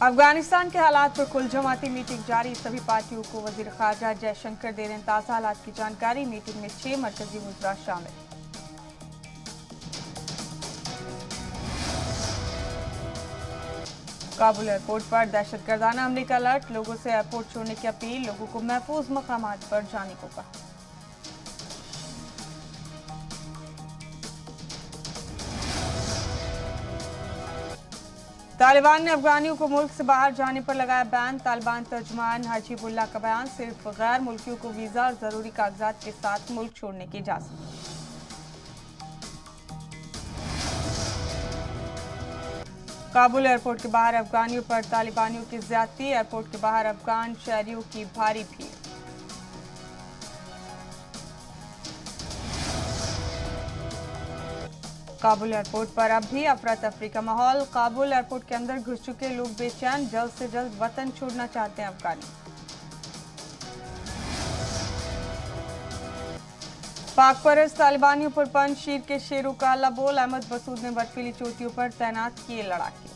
अफगानिस्तान के हालात पर कुल जमाती मीटिंग जारी। सभी पार्टियों को वजीर खारजा जयशंकर दे रहे हैं ताज़ा हालात की जानकारी। मीटिंग में 6 मरकजी वज़रा शामिल। काबुल एयरपोर्ट पर दहशतगर्दाना हमले का अलर्ट। लोगों से एयरपोर्ट छोड़ने की अपील। लोगों को महफूज मकामात पर जाने को कहा। तालिबान ने अफगानियों को मुल्क से बाहर जाने पर लगाया बैन। तालिबान तर्जुमान हजीबुल्लाह का बयान। सिर्फ गैर मुल्कियों को वीजा और जरूरी कागजात के साथ मुल्क छोड़ने की इजाजत। काबुल एयरपोर्ट के बाहर अफगानियों पर तालिबानियों की ज्यादती। एयरपोर्ट के बाहर अफगान शहरियों की भारी भीड़। काबुल एयरपोर्ट पर अब भी अफरा तफरी का माहौल। काबुल एयरपोर्ट के अंदर घुस चुके लोग बेचैन। जल्द से जल्द वतन छोड़ना चाहते हैं अफगानी। पाक परस्त तालिबानियों पर पंजशीर के शेरों का हल्ला बोल। अहमद मसूद ने बर्फीली चोटियों पर तैनात किए लड़ाके।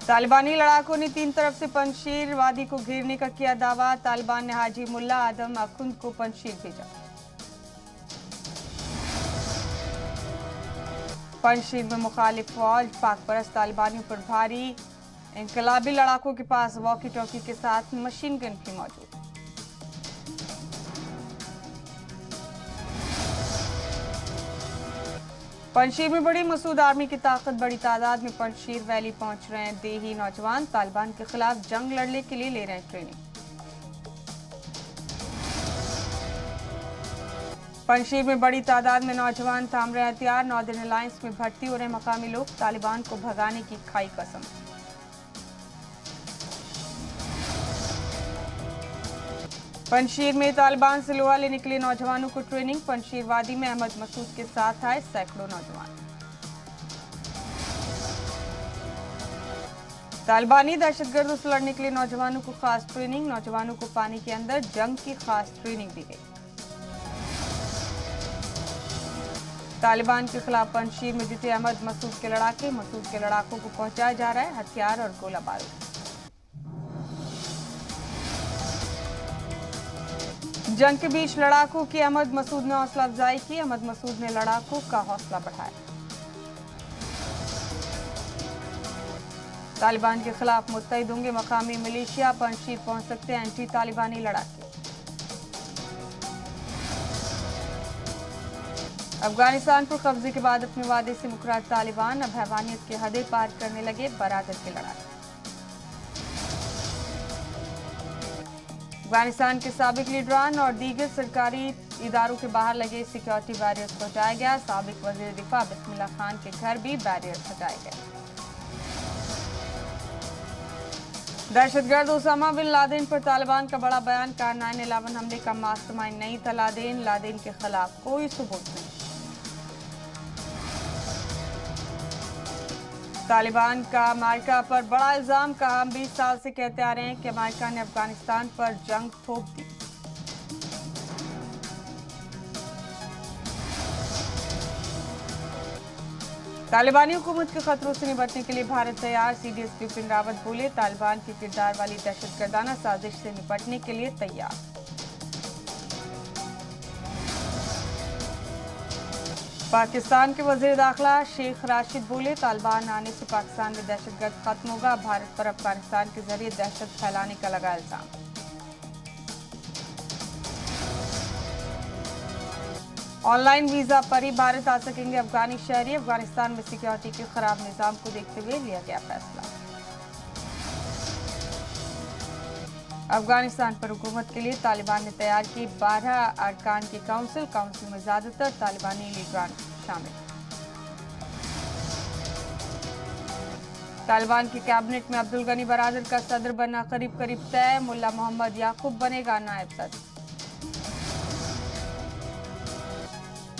तालिबानी लड़ाकों ने 3 तरफ से पंजशीर वादी को घेरने का किया दावा। तालिबान ने हाजी मुल्ला आदम अखुंद को पंजशीर भेजा। पंजशीर में मुखालिफ फौज पाक परस्त तालिबानियों पर भारी। इनकलाबी लड़ाकों के पास वॉकी टॉकी के साथ मशीन गन भी मौजूद। पंजशीर में बड़ी मसूद आर्मी की ताकत। बड़ी तादाद में पंजशीर वैली पहुंच रहे हैं देही नौजवान। तालिबान के खिलाफ जंग लड़ने के लिए ले रहे हैं ट्रेनिंग। पंजशीर में बड़ी तादाद में नौजवान थाम रहे हथियार। नॉर्दर्न अलायंस में भर्ती हो रहे मकामी लोग। तालिबान को भगाने की खाई कसम। पंजशीर में तालिबान से लोहा लेने के लिए नौजवानों को ट्रेनिंग। पंजशीर वादी में अहमद मसूद के साथ आए सैकड़ों नौजवान। तालिबानी दहशतगर्दों से लड़ने के लिए नौजवानों को खास ट्रेनिंग। नौजवानों को पानी के अंदर जंग की खास ट्रेनिंग दी गई। तालिबान के खिलाफ पंजशीर में जुटे अहमद मसूद के लड़ाके। मसूद के लड़ाकों को पहुंचाया जा रहा है हथियार और गोला बारूद। जंग के बीच लड़ाकों की अहमद मसूद ने हौसला अफजाई की। अहमद मसूद ने लड़ाकों का हौसला बढ़ाया। तालिबान के खिलाफ मुत्तहिद होंगे मकामी मिलिशिया। पंजशीर पहुंच सकते हैं एंटी तालिबानी लड़ाके। अफगानिस्तान पर कब्जे के बाद अपने वादे से मुकर्रर तालिबान। अब हैवानियत की हदें पार करने लगे बरादर के लड़ाके। अफगानिस्तान के साबिक लीडरान और दीगर सरकारी इदारों के बाहर लगे सिक्योरिटी बैरियर्स को हटाया गया। साबिक वजीर दिफा बिस्मिल्लाह खान के घर भी बैरियर्स हटाए गए। दहशतगर्द उसामा बिन लादेन पर तालिबान का बड़ा बयान। कहा 9/11 हमले का मास्टरमाइंड नहीं था लादेन। लादेन के खिलाफ कोई सबूत नहीं। तालिबान का अमेरिका पर बड़ा इल्जाम। कहा हम 20 साल से कहते आ रहे हैं कि अमेरिका ने अफगानिस्तान पर जंग थोप दी। तालिबानी हुकूमत के खतरों से निपटने के लिए भारत तैयार। सीडीएस बिपिन रावत बोले तालिबान की किरदार वाली दहशतगर्दाना साजिश से निपटने के लिए तैयार। पाकिस्तान के वजीर दाखिला शेख राशिद बोले तालिबान आने से पाकिस्तान में दहशतगर्द खत्म होगा। भारत पर अफगानिस्तान के जरिए दहशत फैलाने का लगा इल्जाम। ऑनलाइन वीजा पर ही भारत आ सकेंगे अफगानी शहरी। अफगानिस्तान में सिक्योरिटी के खराब निजाम को देखते हुए लिया गया फैसला। अफगानिस्तान पर हुकूमत के लिए तालिबान ने तैयार की 12 अरकान की काउंसिल। काउंसिल में ज्यादातर तालिबानी लीडरान शामिल। तालिबान की कैबिनेट में अब्दुल गनी बरादर का सदर बनना करीब करीब तय। मुल्ला मोहम्मद याकूब बनेगा नायब सदर।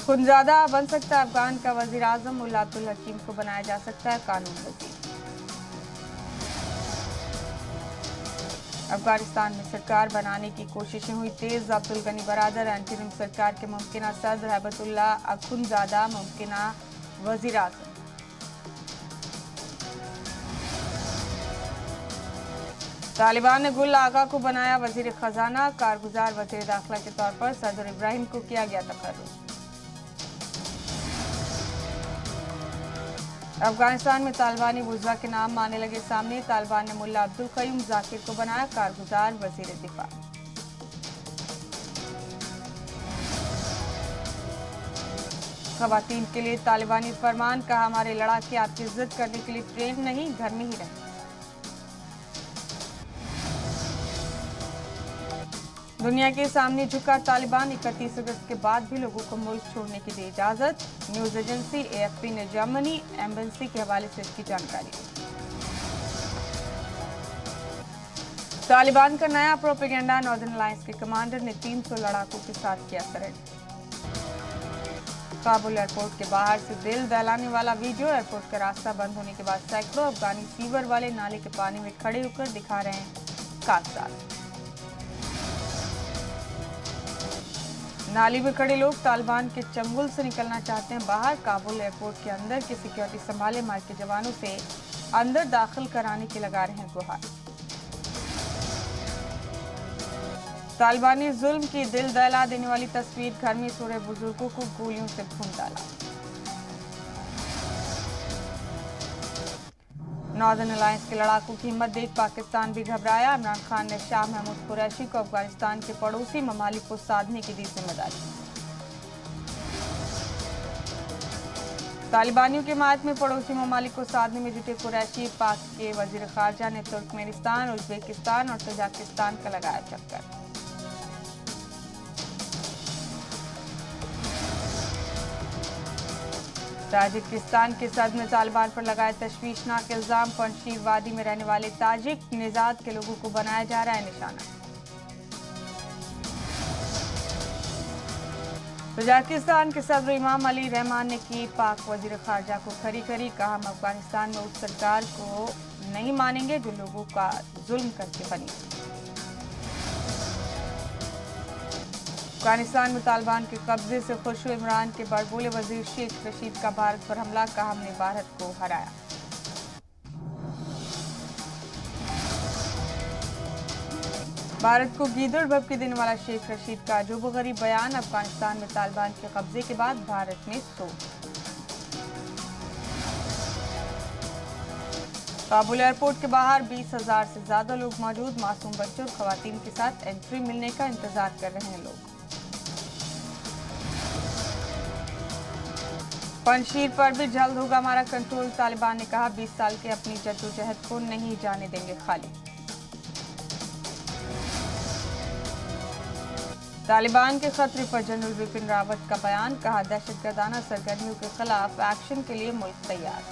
खुनजादा बन सकता है अफगान का वजीर आजम। मुल्ला अब्दुल हकीम को बनाया जा सकता है कानून वजीर। अफगानिस्तान में सरकार बनाने की कोशिशें हुई तेज। अब्दुल गनी बरादर अंतरिम सरकार के मुमकिन सदर, हैबतुल्लाह अखुंजादा मुमकिन वजीर आज़म। तालिबान ने गुल आगा को बनाया वजीर खजाना, कारगुजार वजीर दाखिला के तौर पर सदर इब्राहिम को किया गया तकर्रुर। अफगानिस्तान में तालिबानी बुज़वा के नाम आने लगे सामने। तालिबान ने मुल्ला अब्दुल क़य्यूम ज़ाकिर को बनाया कारगुजार वजीर दिफा। ख़वातीन के लिए तालिबानी फरमान, कहा हमारे लड़ाके आपकी इज्जत करने के लिए ट्रेन नहीं, घर में ही रहें। दुनिया के सामने झुका तालिबान, 31 अगस्त के बाद भी लोगों को मुल्क छोड़ने की दी इजाजत। न्यूज एजेंसी AFP ने जर्मनी एम्बेसी के हवाले से इसकी जानकारी दी। तालिबान का नया प्रोपेगेंडा, नॉर्दर्न अलायंस के कमांडर ने 300 लड़ाकों के साथ किया सरेंडर। काबुल एयरपोर्ट के बाहर से दिल दहलाने वाला वीडियो। एयरपोर्ट का रास्ता बंद होने के बाद सैकड़ों अफगानी सीवर वाले नाले के पानी में खड़े होकर दिखा रहे हैं कागजात। नाली में खड़े लोग तालिबान के चंगुल से निकलना चाहते हैं बाहर। काबुल एयरपोर्ट के अंदर की सिक्योरिटी संभाले मार के जवानों से अंदर दाखिल कराने की लगा रहे हैं गुहार। तालिबानी जुल्म की दिल दहला देने वाली तस्वीर, घर में सो रहे बुजुर्गों को गोलियों से भून डाला। नॉर्दर्न अलायंस के लड़ाकों की हिम्मत देख पाकिस्तान भी घबराया। इमरान खान ने शाह महमूद कुरैशी को अफगानिस्तान के पड़ोसी ममालिक को साधने की दी जिम्मेदारी। तालिबानियों के मात में पड़ोसी ममालिक को साधने में जुटे कुरैशी, पाक के वजीर खारजा ने तुर्कमेनिस्तान, उज्बेकिस्तान और तजाकिस्तान का लगाया चक्कर। ताजिकिस्तान के सदर ने तालिबान पर लगाए तशवीशनाक इल्जाम। पंजशीर वादी में रहने वाले ताजिक निजात के लोगों को बनाया जा रहा है निशाना। तजाकिस्तान के सदर इमाम अली रहमान ने की पाक वजीर खारजा को खरी खरी, कहा हम अफगानिस्तान में उस सरकार को नहीं मानेंगे जो लोगों का जुल्म करके बनी। अफगानिस्तान में तालिबान के कब्जे से खुश हुए इमरान के बड़बोले वजीर शेख रशीद का भारत पर हमला, कहा हमने भारत को हराया। भारत को गीदड़ भभके देने वाला शेख रशीद का अजूबगरीब बयान। अफगानिस्तान में तालिबान के कब्जे के बाद भारत में सोच। काबुल एयरपोर्ट के बाहर 20,000 से ज्यादा लोग मौजूद। मासूम बच्चों और खवातीन के साथ एंट्री मिलने का इंतजार कर रहे हैं लोग। पंजशीर पर भी जल्द होगा हमारा कंट्रोल, तालिबान ने कहा 20 साल के अपनी जद्दोजहद को नहीं जाने देंगे खाली। तालिबान के खतरे पर जनरल बिपिन रावत का बयान, कहा दहशतगर्दाना सरगर्मियों के खिलाफ एक्शन के लिए मुल्क तैयार।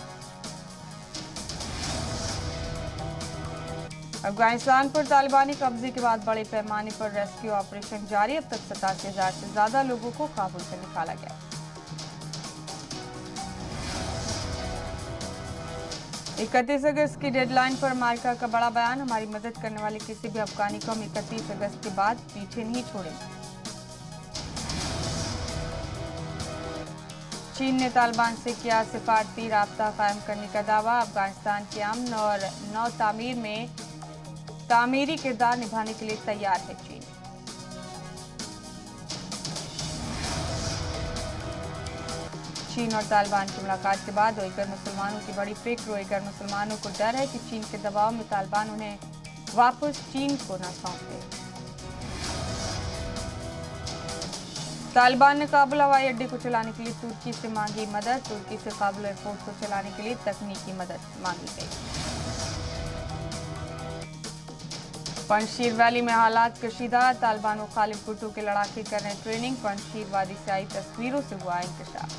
अफगानिस्तान पर तालिबानी कब्जे के बाद बड़े पैमाने पर रेस्क्यू ऑपरेशन जारी। अब तक 87,000 से ज्यादा लोगों को काबुल से निकाला गया। 31 अगस्त की डेडलाइन पर अमेरिका का बड़ा बयान, हमारी मदद करने वाले किसी भी अफगानी को हम 31 अगस्त के बाद पीछे नहीं छोड़ेंगे। चीन ने तालिबान से किया सिफारती राब्ता कायम करने का दावा। अफगानिस्तान के अमन और नौ तामीर में तामीरी किरदार निभाने के लिए तैयार है चीन। चीन और तालिबान की मुलाकात के बाद उइगर मुसलमानों की बड़ी फिक्र। उइगर मुसलमानों को डर है कि चीन के दबाव में तालिबान उन्हें वापस चीन को न सौंप दे। तालिबान ने काबुल हवाई अड्डे को चलाने के लिए तुर्की से मांगी मदद। तुर्की से काबुल एयरपोर्ट को चलाने के लिए तकनीकी मदद मांगी गई। पंजशीर वैली में हालात कशीदा। तालिबान मुखालिफ गुटों के लड़ाके कर रहे ट्रेनिंग। पंजशीर वादी से आई तस्वीरों से हुआ इंकशाफ।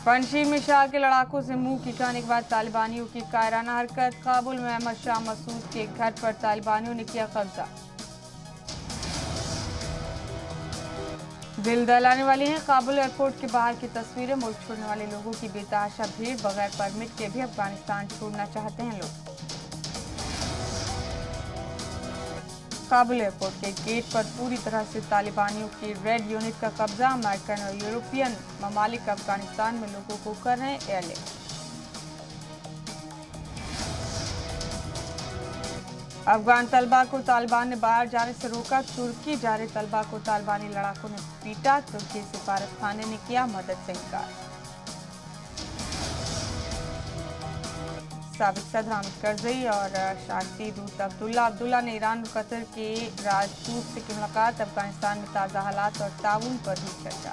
पंजशीर में शाह के लड़ाकों से मुंह खिंचाने के बाद तालिबानियों की कायराना हरकत। काबुल में अहमद शाह मसूद के घर पर तालिबानियों ने किया कब्जा। दिल दहलाने वाली हैं काबुल एयरपोर्ट के बाहर की तस्वीरें। मुल्क छोड़ने वाले लोगों की बेतहाशा भीड़। बगैर परमिट के भी अफगानिस्तान छोड़ना चाहते हैं लोग। काबुल एयरपोर्ट के गेट पर पूरी तरह से तालिबानियों की रेड यूनिट का कब्जा। अमेरिकन और यूरोपियन ममालिक अफगानिस्तान में लोगों को कर रहे हैं एयरलिफ्ट। अफगान तलबा को तालिबान ने बाहर जाने से रोका। तुर्की जा रहे तलबा को तालिबानी लड़ाकों ने पीटा। तुर्की सिफारत खाने ने किया मदद से इनकार। साबिक सदर हामिद करजई और शांति दूत अब्दुल्ला ने ईरान और कतर के राजदूत से की मुलाकात। अफगानिस्तान में ताज़ा हालात और ताउन पर हुई चर्चा।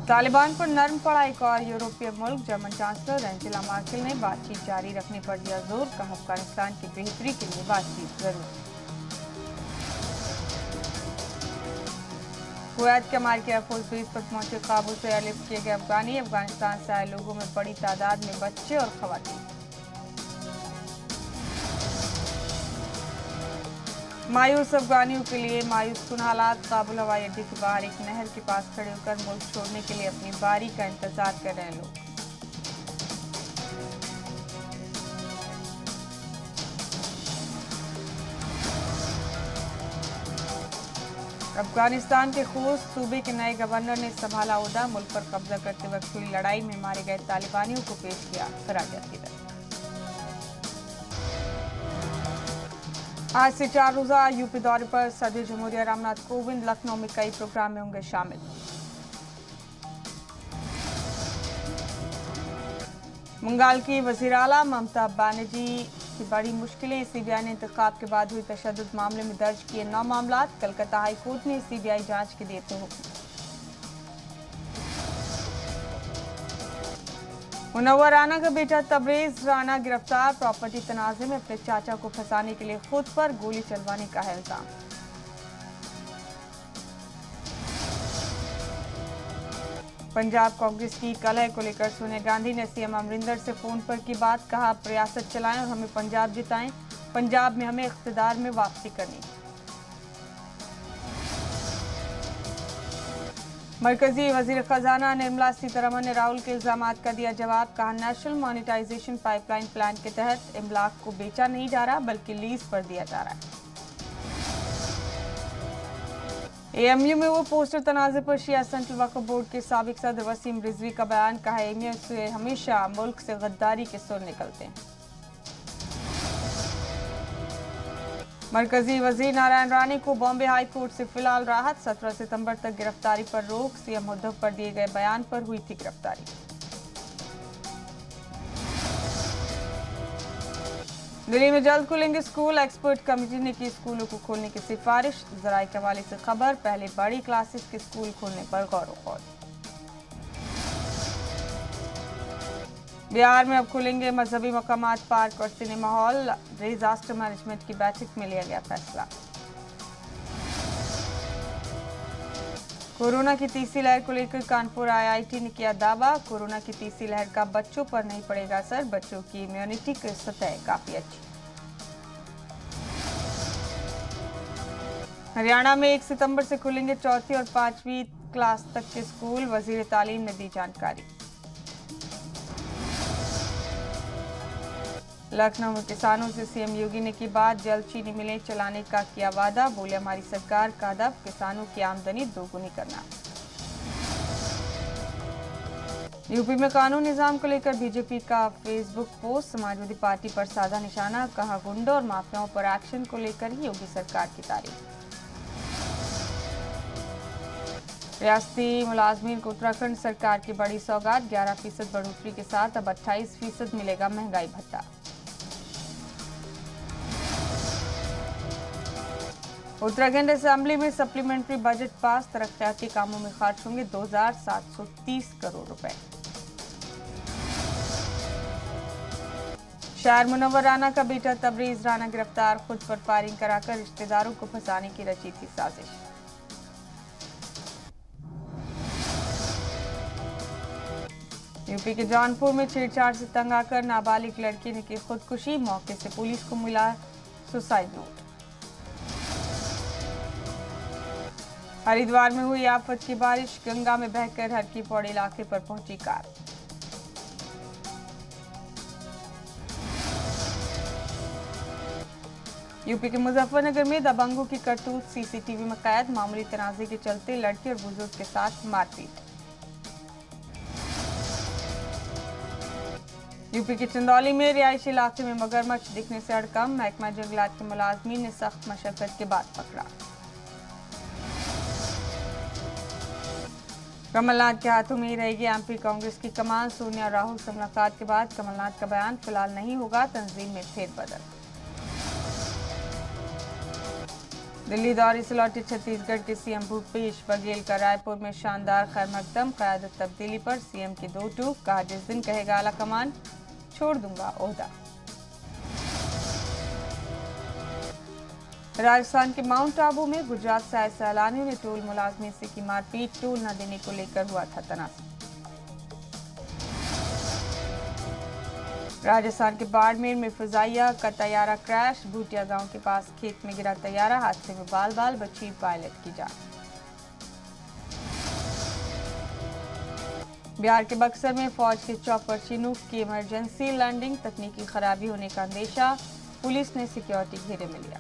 तालिबान पर नरम पड़ा एक और यूरोपीय मुल्क। जर्मन चांसलर एंजेला मर्केल ने बातचीत जारी रखने पर दिया जोर। कहा अफगानिस्तान की बेहतरी के लिए बातचीत जरूरी। कुवैत के अमेरिकी एयरफोर्स बेस पर पहुंचे काबुल से एयरलिफ्ट किए गए अफगानी। अफगानिस्तान से आए लोगों में बड़ी तादाद में बच्चे और खवातीन। मायूस अफगानियों के लिए मायूस कुन हालात। काबुल हवाई अड्डे के बाहर एक नहर के पास खड़े होकर मुल्क छोड़ने के लिए अपनी बारी का इंतजार कर रहे हैं लोग। अफगानिस्तान के खूस सूबे के नए गवर्नर ने संभाला ओहदा। मुल्क पर कब्जा करते वक्त हुई लड़ाई में मारे गए तालिबानियों को पेश किया खराजात की तरह। आज से 4 रोजा यूपी दौरे पर सदर जमहूरिया रामनाथ कोविंद। लखनऊ में कई प्रोग्राम में होंगे शामिल। बंगाल की वजीर आला ममता बनर्जी की बड़ी मुश्किलें। सीबीआई ने इंतखाब के बाद हुई तशद्दुद मामले में दर्ज किए 9 मामलात। कलकत्ता हाई कोर्ट ने सीबीआई जांच के दिए थे हुक्म। मुनव्वर राना का बेटा तबरेज राना गिरफ्तार। प्रॉपर्टी तनाजे में अपने चाचा को फंसाने के लिए खुद पर गोली चलवाने का है इल्जाम। पंजाब कांग्रेस की कलह को लेकर सोनिया गांधी ने सीएम अमरिंदर से फोन पर की बात। कहा प्रयासत चलाएं और हमें पंजाब जिताएं। पंजाब में हमें इख्तिदार में वापसी करनी। मरकजी वजीर खजाना निर्मला सीतारमण ने राहुल के इल्जामात का दिया जवाब। कहा नेशनल मॉनिटाइजेशन पाइपलाइन प्लान के तहत इमलाक को बेचा नहीं जा रहा बल्कि लीज पर दिया जा रहा है। एएमयू में वो पोस्टर तनाजे पर शिया सेंट्रल वक्फ बोर्ड के साबिक सदर वसीम रिजवी का बयान। कहा एएमयू से हमेशा मुल्क से गद्दारी के सुर निकलते हैं। मरकजी वजीर नारायण राणे को बॉम्बे हाई कोर्ट से फिलहाल राहत। 17 सितंबर तक गिरफ्तारी पर रोक। सीएम उद्धव पर दिए गए बयान पर हुई थी गिरफ्तारी। दिल्ली में जल्द खुलेंगे स्कूल। एक्सपर्ट कमेटी ने की स्कूलों को खोलने की सिफारिश। जराये के हवाले से खबर। पहले बड़ी क्लासेस के स्कूल खोलने पर गौर। बिहार में अब खुलेंगे मजहबी मकामात, पार्क और सिनेमा हॉल। डिजास्टर मैनेजमेंट की बैठक में लिया गया फैसला। कोरोना की तीसरी लहर को लेकर कानपुर आईआईटी ने किया दावा। कोरोना की तीसरी लहर का बच्चों पर नहीं पड़ेगा असर। बच्चों की इम्यूनिटी की सतह काफी अच्छी। हरियाणा में 1 सितंबर से खुलेंगे 4वीं और 5वीं क्लास तक के स्कूल। वजीर तालीम ने दी जानकारी। लखनऊ में किसानों से सीएम योगी ने की बात। जल्द चीनी मिलें चलाने का किया वादा। बोले हमारी सरकार का हदफ किसानों की आमदनी दोगुनी करना। यूपी में कानून निजाम को लेकर बीजेपी का फेसबुक पोस्ट। समाजवादी पार्टी पर साधा निशाना। कहा गुंडों और माफियाओं पर एक्शन को लेकर ही योगी सरकार की तारीफ। रियासती मुलाजमीन को उत्तराखंड सरकार की बड़ी सौगात। 11% बढ़ोतरी के साथ अब 28% मिलेगा महंगाई भत्ता। उत्तराखंड असेंबली में सप्लीमेंट्री बजट पास। तरक्याती कामों में खर्च होंगे 2730 करोड़ रुपए। शायर मुनव्वर राना का बेटा तबरेज राना गिरफ्तार। खुद पर फायरिंग कराकर रिश्तेदारों को फंसाने की रची थी साजिश। यूपी के जौनपुर में छेड़छाड़ से तंग आकर नाबालिग लड़की ने की खुदकुशी। मौके से पुलिस को मिला सुसाइड नोट। हरिद्वार में हुई आफत की बारिश। गंगा में बहकर हर की पौड़ी इलाके पर पहुंची कार। यूपी के मुजफ्फरनगर में दबंगों की करतूत सीसीटीवी में कैद। मामूली तनाजे के चलते लड़के और बुजुर्ग के साथ मारपीट। यूपी के चंदौली में रिहायशी इलाके में मगरमच्छ दिखने से हड़कंप। महकमा जंगलात के मुलाजमीन ने सख्त मशक्कत के बाद पकड़ा। कमलनाथ के हाथों में ही रहेगी एमपी कांग्रेस की कमान। सोनिया राहुल से मुलाकात के बाद कमलनाथ का बयान, फिलहाल नहीं होगा तंजीम में फेरबदल। दिल्ली दौरे से लौटे छत्तीसगढ़ के सीएम भूपेश बघेल का रायपुर में शानदार खैरमकदम। क़यादत तब्दीली पर सीएम की दो टूक, कहा जिस दिन कहेगा आला कमान छोड़ दूंगा ओहदा। राजस्थान के माउंट आबू में गुजरात से आए सैलानियों ने टोल मुलाजमी से की मारपीट। टोल न देने को लेकर हुआ था तनाज़ा। राजस्थान के बाड़मेर में फिजाइया का तैयारा क्रैश। भूटिया गांव के पास खेत में गिरा तैयारा, हादसे में बाल बाल बची पायलट की जान। बिहार के बक्सर में फौज के चॉपर चिनूक की इमरजेंसी लैंडिंग। तकनीकी खराबी होने का अंदेशा, पुलिस ने सिक्योरिटी घेरे में लिया।